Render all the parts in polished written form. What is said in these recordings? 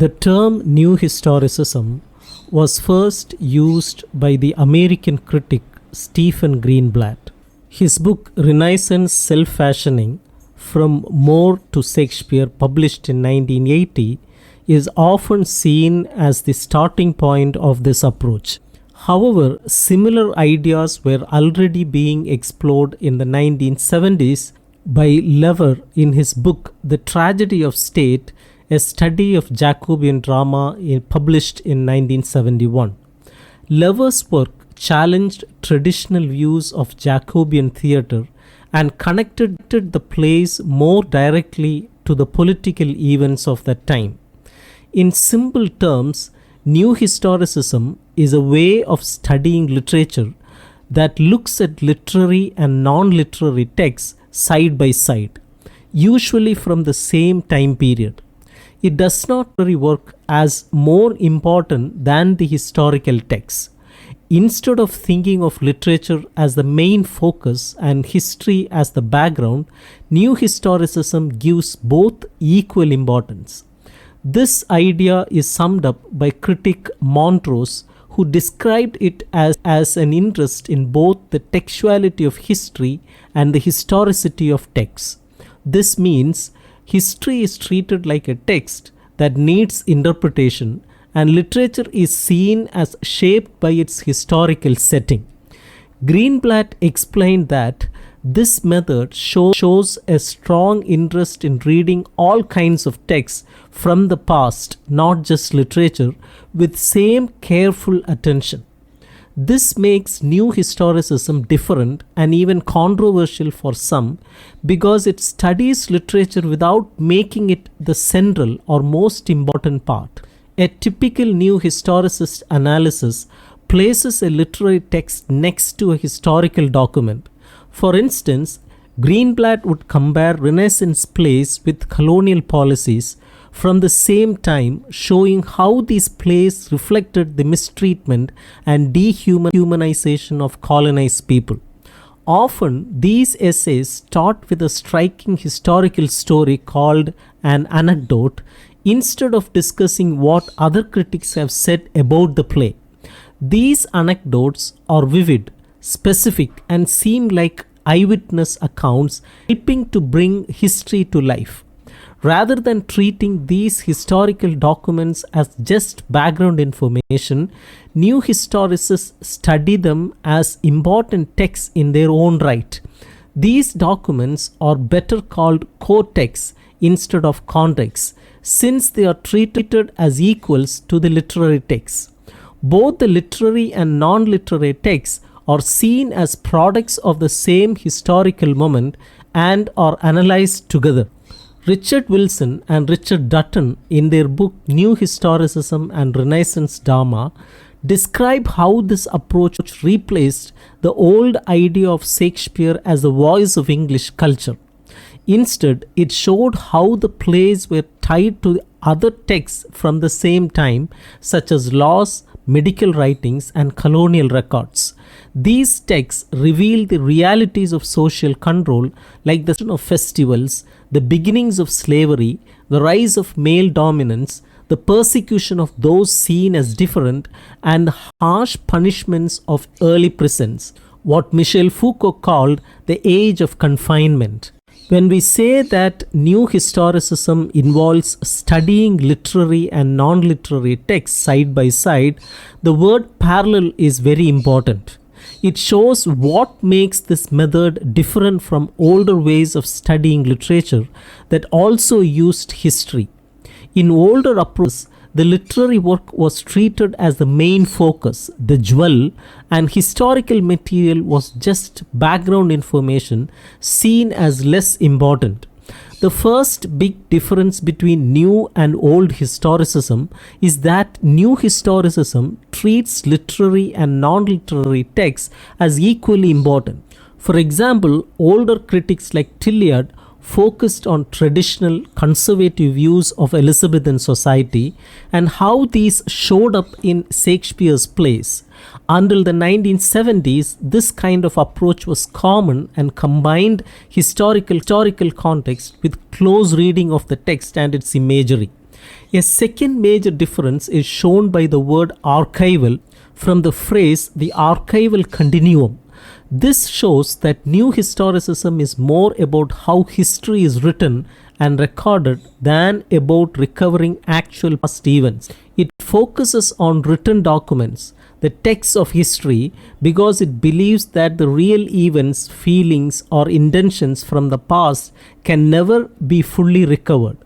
The term New Historicism was first used by the American critic Stephen Greenblatt. His book Renaissance Self-Fashioning From More to Shakespeare, published in 1980, is often seen as the starting point of this approach. However, similar ideas were already being explored in the 1970s by Lever in his book The Tragedy of State, a study of Jacobean drama published in 1971. Lever's work challenged traditional views of Jacobean theatre and connected the plays more directly to the political events of that time. In simple terms, New Historicism is a way of studying literature that looks at literary and non-literary texts side by side, usually from the same time period. It does not work as more important than the historical texts. Instead of thinking of literature as the main focus and history as the background, New Historicism gives both equal importance. This idea is summed up by critic Montrose, who described it as an interest in both the textuality of history and the historicity of texts. This means history is treated like a text that needs interpretation, and literature is seen as shaped by its historical setting. Greenblatt explained that this method shows a strong interest in reading all kinds of texts from the past, not just literature, with same careful attention. This makes New Historicism different and even controversial for some because it studies literature without making it the central or most important part. A typical New Historicist analysis places a literary text next to a historical document. For instance, Greenblatt would compare Renaissance plays with colonial policies from the same time, showing how these plays reflected the mistreatment and dehumanization of colonized people. Often, these essays start with a striking historical story called an anecdote instead of discussing what other critics have said about the play. These anecdotes are vivid, specific, and seem like eyewitness accounts helping to bring history to life. Rather than treating these historical documents as just background information, New Historicists study them as important texts in their own right. These documents are better called core texts instead of contexts, since they are treated as equals to the literary texts. Both the literary and non-literary texts are seen as products of the same historical moment and are analyzed together. Richard Wilson and Richard Dutton, in their book New Historicism and Renaissance Drama, describe how this approach replaced the old idea of Shakespeare as the voice of English culture. Instead, it showed how the plays were tied to other texts from the same time, such as laws, medical writings, and colonial records. These texts reveal the realities of social control, like the of festivals, the beginnings of slavery, the rise of male dominance, the persecution of those seen as different, and harsh punishments of early prisons, what Michel Foucault called the age of confinement. When we say that New Historicism involves studying literary and non-literary texts side by side, the word parallel is very important. It shows what makes this method different from older ways of studying literature that also used history. In older approaches, the literary work was treated as the main focus, the jewel, and historical material was just background information seen as less important. The first big difference between new and old historicism is that New Historicism treats literary and non-literary texts as equally important. For example, older critics like Tilliard focused on traditional conservative views of Elizabethan society and how these showed up in Shakespeare's plays. Until the 1970s, this kind of approach was common and combined historical context with close reading of the text and its imagery. A second major difference is shown by the word archival from the phrase the archival continuum. This shows that new historicism is more about how history is written and recorded than about recovering actual past events. It focuses on written documents, the texts of history, because it believes that the real events, feelings, or intentions from the past can never be fully recovered.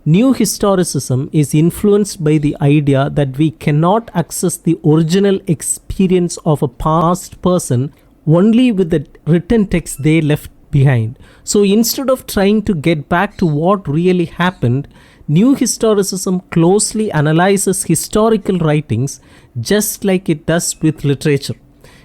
New historicism is influenced by the idea that we cannot access the original experience of a past person only with the written text they left behind. So instead of trying to get back to what really happened, New Historicism closely analyzes historical writings just like it does with literature.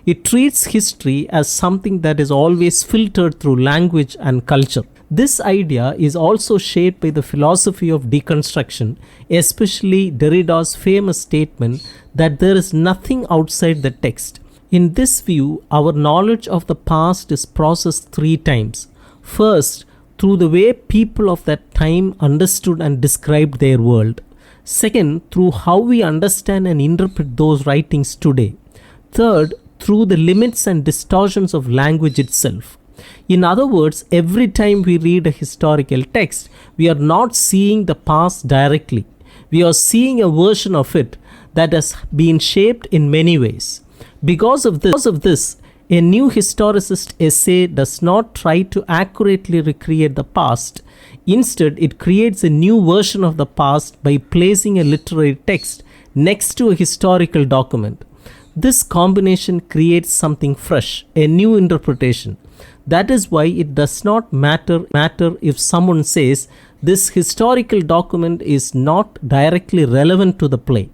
It treats history as something that is always filtered through language and culture. This idea is also shaped by the philosophy of deconstruction, especially Derrida's famous statement that there is nothing outside the text. In this view, our knowledge of the past is processed three times. First, through the way people of that time understood and described their world. Second, through how we understand and interpret those writings today. Third, through the limits and distortions of language itself. In other words, every time we read a historical text, we are not seeing the past directly. We are seeing a version of it that has been shaped in many ways. Because of this, a new historicist essay does not try to accurately recreate the past. Instead, it creates a new version of the past by placing a literary text next to a historical document. This combination creates something fresh, a new interpretation. That is why it does not matter if someone says this historical document is not directly relevant to the play.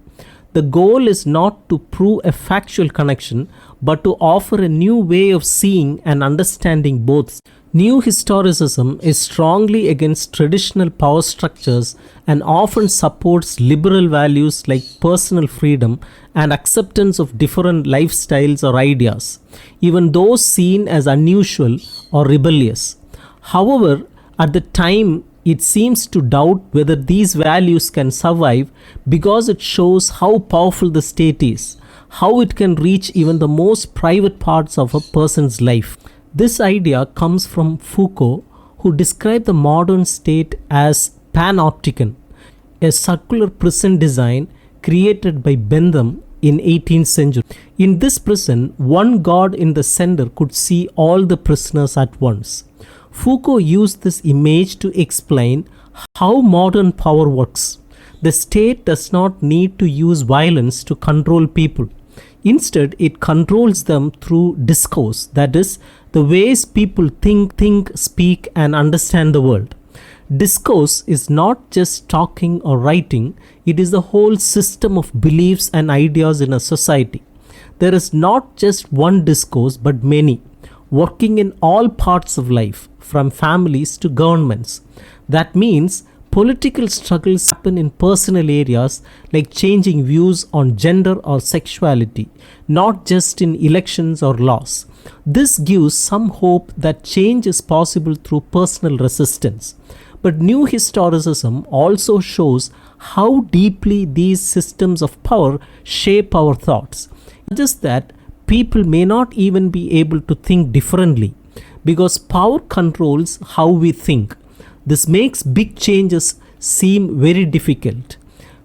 The goal is not to prove a factual connection, but to offer a new way of seeing and understanding both. New historicism is strongly against traditional power structures and often supports liberal values like personal freedom and acceptance of different lifestyles or ideas, even those seen as unusual or rebellious. However, at the time, it seems to doubt whether these values can survive because it shows how powerful the state is, how it can reach even the most private parts of a person's life. This idea comes from Foucault, who described the modern state as panopticon, a circular prison design created by Bentham in 18th century. In this prison, one god in the center could see all the prisoners at once. Foucault used this image to explain how modern power works. The state does not need to use violence to control people. Instead, it controls them through discourse, that is, the ways people think, speak, and understand the world. Discourse is not just talking or writing, it is the whole system of beliefs and ideas in a society. There is not just one discourse, but many, working in all parts of life, from families to governments. That means political struggles happen in personal areas like changing views on gender or sexuality, not just in elections or laws. This gives some hope that change is possible through personal resistance. But new historicism also shows how deeply these systems of power shape our thoughts. Just that people may not even be able to think differently because power controls how we think. This makes big changes seem very difficult.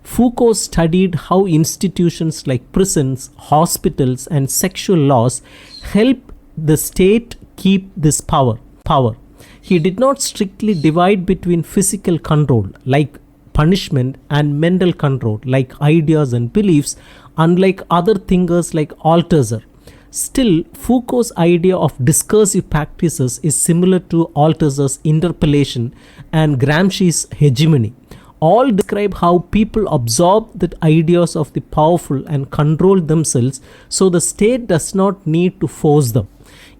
Foucault studied how institutions like prisons, hospitals, and sexual laws help the state keep this power. He did not strictly divide between physical control, like punishment, and mental control, like ideas and beliefs, unlike other thinkers like Althusser. Still, Foucault's idea of discursive practices is similar to Althusser's interpellation and Gramsci's hegemony. All describe how people absorb the ideas of the powerful and control themselves, so the state does not need to force them.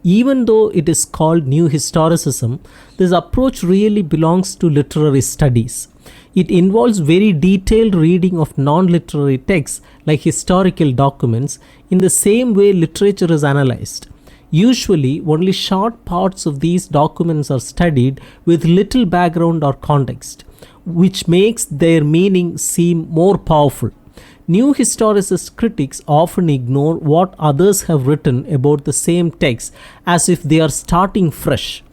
Even though it is called New Historicism, this approach really belongs to literary studies. It involves very detailed reading of non-literary texts like historical documents in the same way literature is analyzed. Usually, only short parts of these documents are studied with little background or context. which makes their meaning seem more powerful. New historicist critics often ignore what others have written about the same text as if they are starting fresh.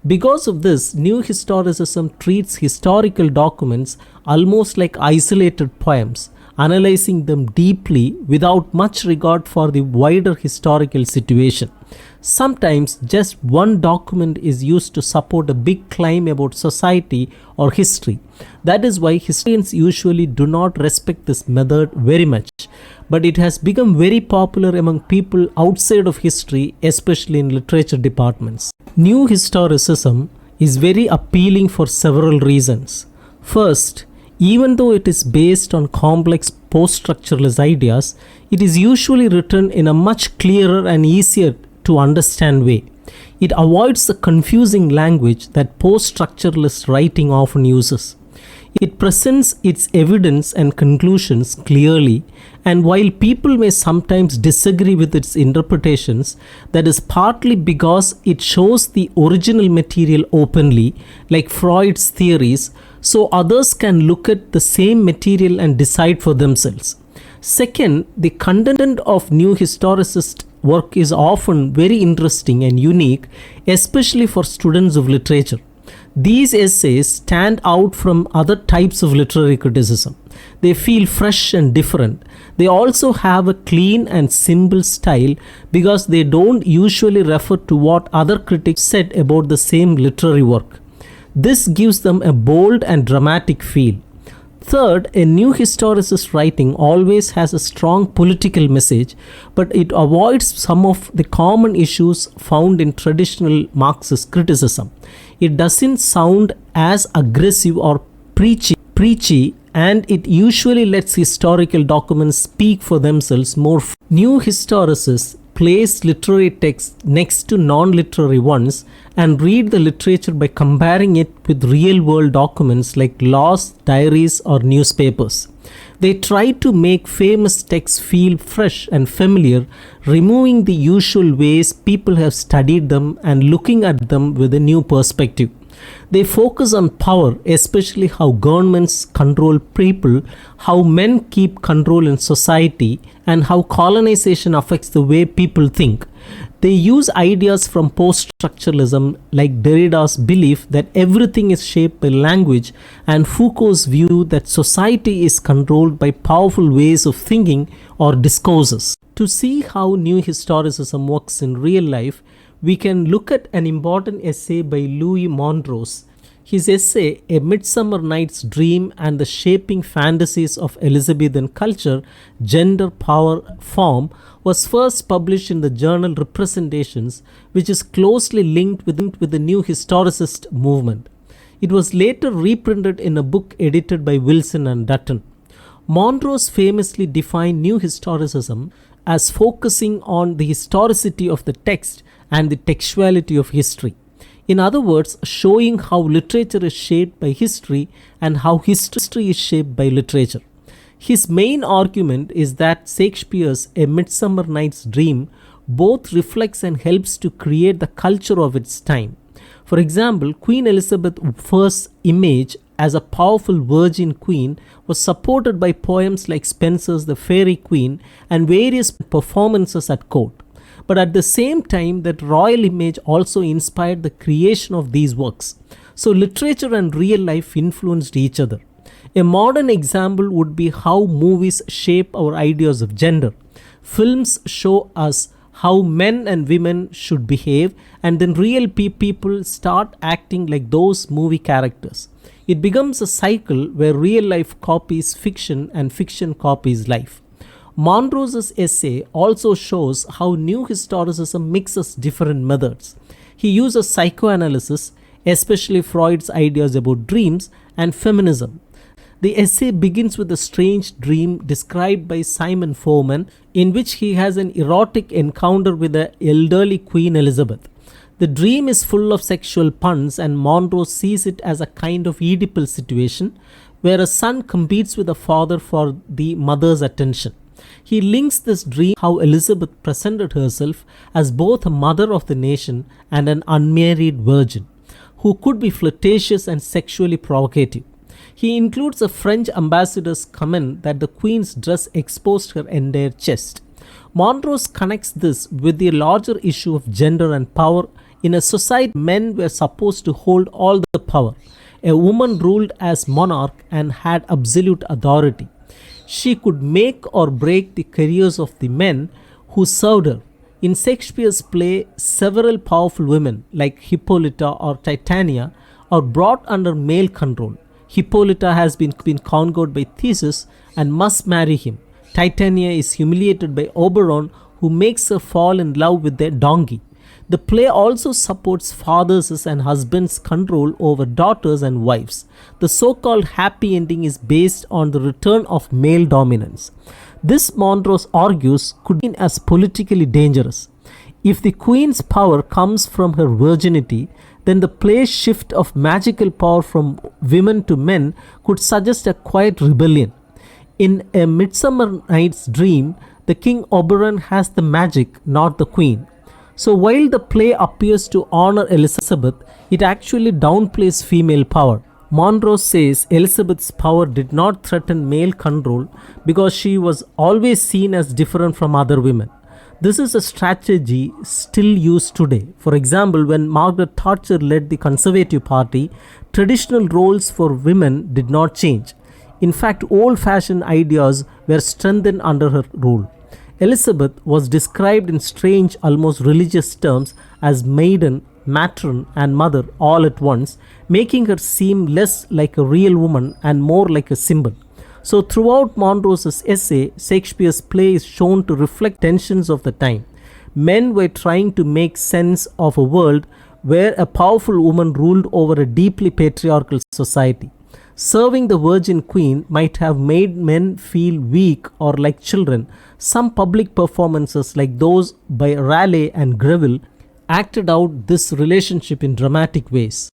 Because of this, New Historicism treats historical documents almost like isolated poems, analyzing them deeply without much regard for the wider historical situation. Sometimes just one document is used to support a big claim about society or history. That is why historians usually do not respect this method very much. But it has become very popular among people outside of history, especially in literature departments. New historicism is very appealing for several reasons. First, even though it is based on complex post-structuralist ideas, it is usually written in a much clearer and easier to understand way. It avoids the confusing language that post-structuralist writing often uses. It presents its evidence and conclusions clearly, and while people may sometimes disagree with its interpretations, that is partly because it shows the original material openly, like Freud's theories, so others can look at the same material and decide for themselves. Second, the content of new historicist work is often very interesting and unique, especially for students of literature. These essays stand out from other types of literary criticism. They feel fresh and different. They also have a clean and simple style because they don't usually refer to what other critics said about the same literary work. This gives them a bold and dramatic feel. Third, a new historicist writing always has a strong political message, but it avoids some of the common issues found in traditional Marxist criticism. It doesn't sound as aggressive or preachy, and it usually lets historical documents speak for themselves more. New historicists place literary texts next to non-literary ones and read the literature by comparing it with real-world documents like laws, diaries, or newspapers. They try to make famous texts feel fresh and familiar, removing the usual ways people have studied them and looking at them with a new perspective. They focus on power, especially how governments control people, how men keep control in society, and how colonization affects the way people think. They use ideas from post-structuralism like Derrida's belief that everything is shaped by language and Foucault's view that society is controlled by powerful ways of thinking or discourses. To see how new historicism works in real life, we can look at an important essay by Louis Montrose. His essay, A Midsummer Night's Dream and the Shaping Fantasies of Elizabethan Culture, Gender, Power, Form, was first published in the journal Representations, which is closely linked with the new historicist movement. It was later reprinted in a book edited by Wilson and Dutton. Montrose famously defined new historicism as focusing on the historicity of the text and the textuality of history. In other words, showing how literature is shaped by history and how history is shaped by literature. His main argument is that Shakespeare's A Midsummer Night's Dream both reflects and helps to create the culture of its time. For example, Queen Elizabeth I's image as a powerful virgin queen was supported by poems like Spenser's The Fairy Queen and various performances at court. But at the same time, that royal image also inspired the creation of these works. So literature and real life influenced each other. A modern example would be how movies shape our ideas of gender. Films show us how men and women should behave, and then real people start acting like those movie characters. It becomes a cycle where real life copies fiction and fiction copies life. Montrose's essay also shows how new historicism mixes different methods. He uses psychoanalysis, especially Freud's ideas about dreams, and feminism. The essay begins with a strange dream described by Simon Foreman, in which he has an erotic encounter with the elderly Queen Elizabeth. The dream is full of sexual puns, and Montrose sees it as a kind of Oedipal situation, where a son competes with a father for the mother's attention. He links this dream how Elizabeth presented herself as both a mother of the nation and an unmarried virgin, who could be flirtatious and sexually provocative. He includes a French ambassador's comment that the queen's dress exposed her entire chest. Monrose connects this with the larger issue of gender and power. In a society, men were supposed to hold all the power. A woman ruled as monarch and had absolute authority. She could make or break the careers of the men who served her. In Shakespeare's play, several powerful women, like Hippolyta or Titania, are brought under male control. Hippolyta has been conquered by Theseus and must marry him. Titania is humiliated by Oberon, who makes her fall in love with their donkey. The play also supports fathers' and husbands' control over daughters and wives. The so-called happy ending is based on the return of male dominance. This, Monrose argues, could be seen as politically dangerous. If the queen's power comes from her virginity, then the play's shift of magical power from women to men could suggest a quiet rebellion. In A Midsummer Night's Dream, the King Oberon has the magic, not the queen. So while the play appears to honor Elizabeth, it actually downplays female power. Monrose says Elizabeth's power did not threaten male control because she was always seen as different from other women. This is a strategy still used today. For example, when Margaret Thatcher led the Conservative Party, traditional roles for women did not change. In fact, old-fashioned ideas were strengthened under her rule. Elizabeth was described in strange, almost religious terms as maiden, matron, and mother all at once, making her seem less like a real woman and more like a symbol. So throughout Monrose's essay, Shakespeare's play is shown to reflect tensions of the time. Men were trying to make sense of a world where a powerful woman ruled over a deeply patriarchal society. Serving the Virgin Queen might have made men feel weak or like children. Some public performances, like those by Raleigh and Greville, acted out this relationship in dramatic ways.